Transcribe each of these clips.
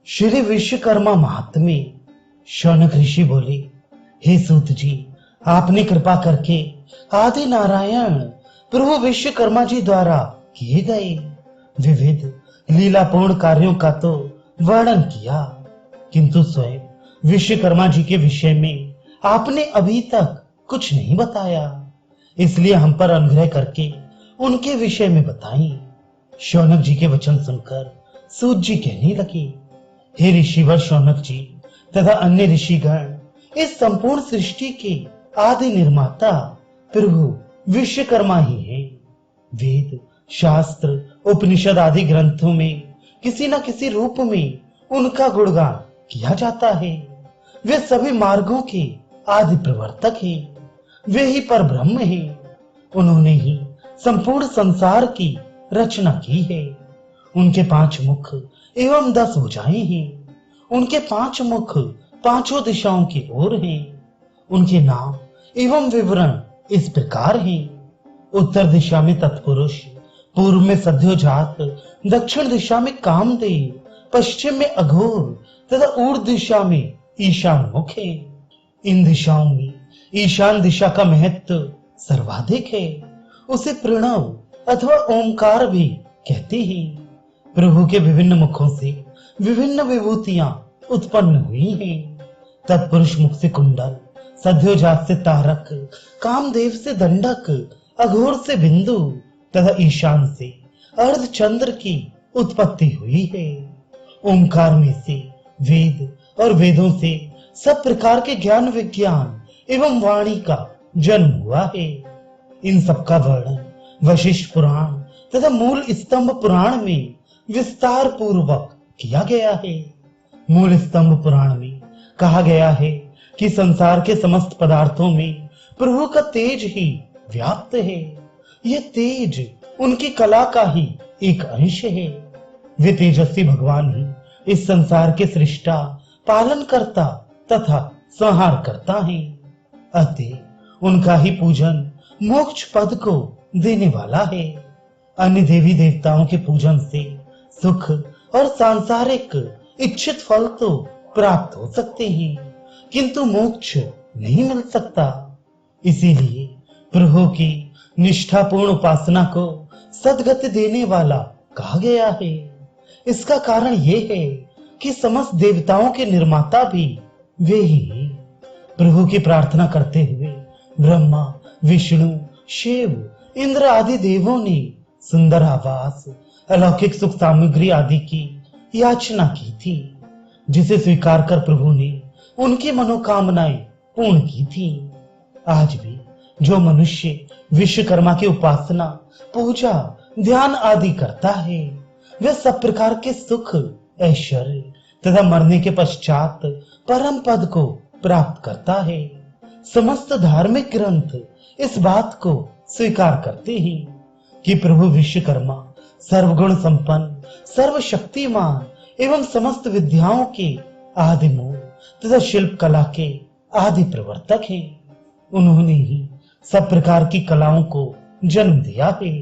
श्री विश्वकर्मा महात्म्य। शौनक ऋषि बोले, हे सूत जी, आपने कृपा करके आदि नारायण प्रभु विश्वकर्मा जी द्वारा किए गए विविध लीलापूर्ण कार्यों का तो वर्णन किया, किंतु स्वयं विश्वकर्मा जी के विषय में आपने अभी तक कुछ नहीं बताया। इसलिए हम पर अनुग्रह करके उनके विषय में बताएं। शौनक जी के वचन सुनकर सूत जी कहने लगे, हे ऋषिवर शौनक जी तथा अन्य ऋषिगण, इस संपूर्ण सृष्टि के आदि निर्माता प्रभु विश्वकर्मा ही हैं। वेद, शास्त्र, उपनिषद आदि ग्रंथों में किसी न किसी रूप में उनका गुणगान किया जाता है। वे सभी मार्गों के आदि प्रवर्तक हैं। वे ही पर ब्रह्म हैं। उन्होंने ही संपूर्ण संसार की रचना की है। उनके 5 मुख एवं 10 भुजाएं हैं। उनके 5 मुख पांचों दिशाओं की ओर हैं। उनके नाम एवं विवरण इस प्रकार हैं। उत्तर दिशा में तत्पुरुष, पूर्व में सद्योजात, दक्षिण दिशा में कामदेव, पश्चिम में अघोर तथा ऊर्ध्व दिशा में ईशान मुख है। इन दिशाओं में ईशान दिशा का महत्व सर्वाधिक है। उसे प्रणव अथवा ओंकार भी कहते हैं। प्रभु के विभिन्न मुखों से विभिन्न विभूतियां उत्पन्न हुई हैं। तत्पुरुष मुख से कुंडल, सद्योजात से तारक, कामदेव से दंडक, अघोर से बिंदु तथा ईशान से अर्धचंद्र की उत्पत्ति हुई है। ओंकार में से वेद और वेदों से सब प्रकार के ज्ञान विज्ञान एवं वाणी का जन्म हुआ है। इन सब का वर्णन वशिष्ठ पुराण तथा मूल स्तंभ पुराण में विस्तार पूर्वक किया गया है। मूल स्तंभ पुराण में कहा गया है कि संसार के समस्त पदार्थों में प्रभु का तेज ही व्याप्त है। यह तेज उनकी कला का ही एक अंश है। वे तेजस्वी भगवान ही इस संसार के सृष्टा, पालन करता तथा संहार करता है। अतः उनका ही पूजन मोक्ष पद को देने वाला है। अन्य देवी देवताओं के पूजन से सुख और सांसारिक इच्छित फल तो प्राप्त हो सकते हैं, किंतु मोक्ष नहीं मिल सकता। इसीलिए प्रभु की निष्ठापूर्ण उपासना को सद्गति देने वाला कहा गया है। इसका कारण यह है कि समस्त देवताओं के निर्माता भी वे ही हैं। प्रभु की प्रार्थना करते हुए ब्रह्मा, विष्णु, शिव, इंद्र आदि देवों ने सुंदर आवास, अलौकिक सुख सामग्री आदि की याचना की थी, जिसे स्वीकार कर प्रभु ने उनकी मनोकामनाएं पूर्ण की थी। आज भी जो मनुष्य विश्वकर्मा की उपासना, पूजा, ध्यान आदि करता है, वह सब प्रकार के सुख, ऐश्वर्य तथा मरने के पश्चात परम पद को प्राप्त करता है। समस्त धार्मिक ग्रंथ इस बात को स्वीकार करते हैं कि प्रभु विश्वकर्मा सर्वगुण संपन्न, सर्वशक्तिमान एवं समस्त विद्याओं के आदि मूल तथा शिल्प कला के आदि प्रवर्तक हैं। उन्होंने ही सब प्रकार की कलाओं को जन्म दिया है।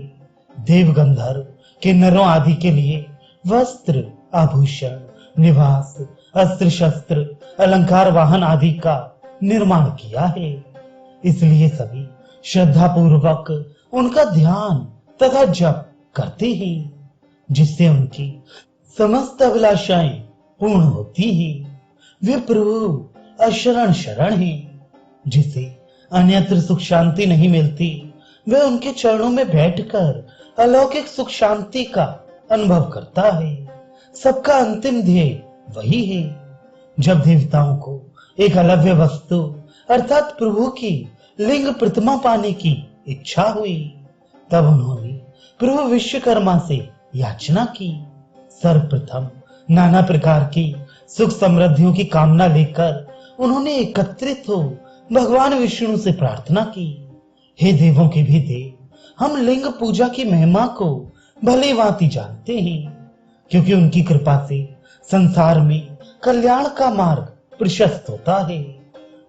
देव गंधर्व के नरों आदि के लिए वस्त्र, आभूषण, निवास, अस्त्र शस्त्र, अलंकार, वाहन आदि का निर्माण किया है। इसलिए सभी श्रद्धा पूर्वक उनका ध्यान तथा जप करते हैं, जिससे उनकी समस्त अभिलाषाएं पूर्ण होती हैं। वे प्रभु अशरण शरण हैं। जिसे अन्यत्र सुख शांति नहीं मिलती, वे उनके चरणों में बैठकर अलौकिक सुख शांति का अनुभव करता है। सबका अंतिम ध्येय वही है। जब देवताओं को एक अलव्य वस्तु अर्थात प्रभु की लिंग प्रतिमा पाने की इच्छा हुई, तब उन्होंने प्रभु विश्वकर्मा से याचना की। सर्वप्रथम नाना प्रकार की सुख समृद्धियों की कामना लेकर उन्होंने एकत्रित हो भगवान विष्णु से प्रार्थना की, हे देवों के भी देव, हम लिंग पूजा की महिमा को भली भांति जानते हैं, क्योंकि उनकी कृपा से संसार में कल्याण का मार्ग प्रशस्त होता है।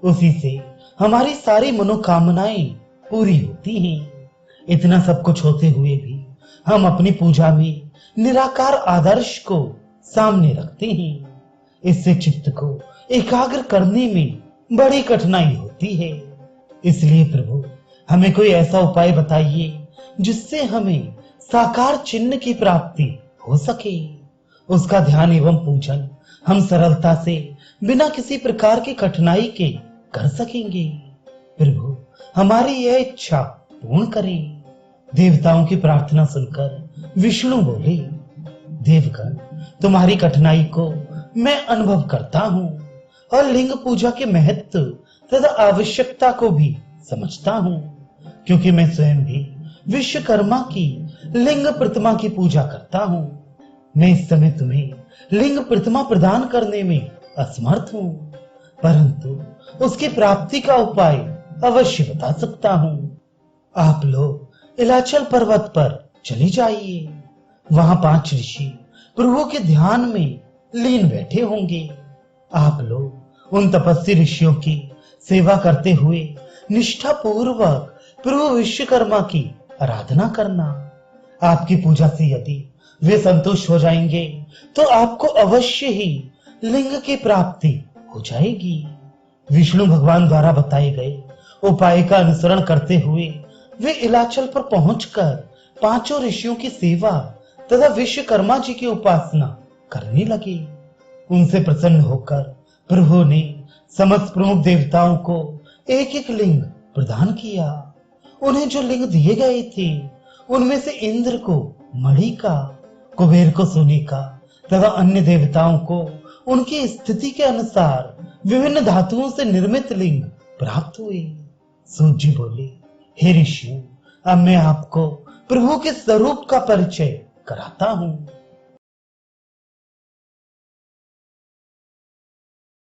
उसी से हमारी सारी मनोकामनाएं पूरी होती हैं। इतना सब कुछ होते हुए भी हम अपनी पूजा में निराकार आदर्श को सामने रखते हैं। इससे चित्त को एकाग्र करने में बड़ी कठिनाई होती है। इसलिए प्रभु हमें कोई ऐसा उपाय बताइए जिससे हमें साकार चिन्ह की प्राप्ति हो सके। उसका ध्यान एवं पूजन हम सरलता से बिना किसी प्रकार की कठिनाई के कर सकेंगे। प्रभु हमारी यह इच्छा पूर्ण करें। देवताओं की प्रार्थना सुनकर विष्णु बोले, देवगण तुम्हारी कठिनाई को मैं अनुभव करता हूँ और लिंग पूजा के महत्व तथा आवश्यकता को भी समझता हूँ, क्योंकि मैं स्वयं भी विश्वकर्मा की लिंग प्रतिमा की पूजा करता हूँ। मैं इस समय तुम्हें लिंग प्रतिमा प्रदान करने में असमर्थ हूँ, परंतु उसकी प्राप्ति का उपाय अवश्य बता सकता हूँ। आप लोग इलाचल पर्वत पर चले जाइए। वहां 5 ऋषि प्रभु के ध्यान में लीन बैठे होंगे। आप लोग उन तपस्वी ऋषियों की सेवा करते हुए निष्ठा पूर्वक प्रभु विश्वकर्मा की आराधना करना। आपकी पूजा से यदि वे संतुष्ट हो जाएंगे तो आपको अवश्य ही लिंग की प्राप्ति हो जाएगी। विष्णु भगवान द्वारा बताए गए उपाय का अनुसरण करते हुए वे इलाचल पर पहुंचकर 5 ऋषियों की सेवा तथा विश्वकर्मा जी की उपासना करने लगे। उनसे प्रसन्न होकर प्रभु ने समस्त प्रमुख देवताओं को एक एक लिंग प्रदान किया। उन्हें जो लिंग दिए गए थे उनमें से इंद्र को मणि का, कुबेर को सोने का तथा अन्य देवताओं को उनकी स्थिति के अनुसार विभिन्न धातुओं से निर्मित लिंग प्राप्त हुए। सूत जी बोले, हे ऋषियों, अब मैं आपको प्रभु के स्वरूप का परिचय कराता हूँ।